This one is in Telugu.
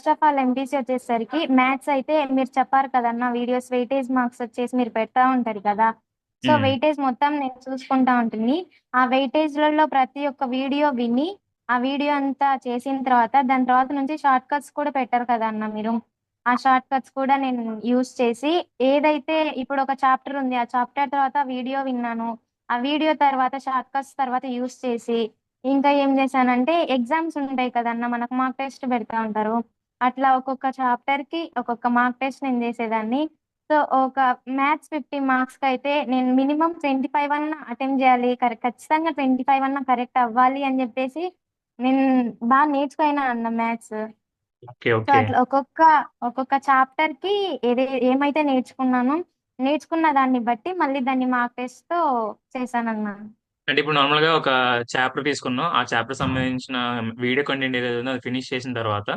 ఫస్ట్ ఆఫ్ ఆల్ ఎంపీసీ వచ్చేసరికి మ్యాథ్స్ అయితే మీరు చెప్పారు కదన్న వీడియోస్ వెయిటేజ్ మార్క్స్ వచ్చేసి మీరు పెడతా ఉంటారు కదా. సో ఉమ్, వెయిటేజ్ మొత్తం నేను చూసుకుంటా ఉంటుంది. ఆ వెయిటేజ్లలో ప్రతి ఒక్క వీడియో విని ఆ వీడియో అంతా చేసిన తర్వాత దాని తర్వాత నుంచి షార్ట్ కట్స్ కూడా పెట్టారు కదా అన్న మీరు. ఆ షార్ట్ కట్స్ కూడా నేను యూస్ చేసి ఏదైతే ఇప్పుడు ఒక చాప్టర్ ఉంది ఆ చాప్టర్ తర్వాత వీడియో విన్నాను. ఆ వీడియో తర్వాత షార్ట్ కట్స్ తర్వాత యూస్ చేసి ఇంకా ఏం చేశానంటే ఎగ్జామ్స్ ఉంటాయి కదన్న మనకు మార్క్ టెస్ట్ పెడతా ఉంటారు. అట్లా ఒక్కొక్క చాప్టర్ కి ఒక్కొక్క మార్క్ టెస్ట్ నేను చేసేదాన్ని. సో ఒక మ్యాథ్స్ 50 మార్క్స్ కి అయితే నేను మినిమం 25 అన్నా అటెంప్ట్ చేయాలి. ఖచ్చితంగా 25 అన్నా కరెక్ట్ అవ్వాలి అని చెప్పేసి నేను బాగా నేర్చుకున్నా అన్న మ్యాథ్స్. Okay so okay. అట్లా ఒక్కొక్క ఒక్కొక్క చాప్టర్ కి ఏమైతే నేర్చుకున్నానో నేర్చుకున్న దాన్ని బట్టి మళ్ళీ దాన్ని మార్క్ టెస్ట్ తో చేశానన్నా. అంటే ఇప్పుడు నార్మల్ గా ఒక చాప్టర్ తీసుకున్నాం, ఆ చాప్టర్ సంబంధించిన వీడియో కంటెంట్ ఏదైతే ఉందో అది ఫినిష్ చేసిన తర్వాత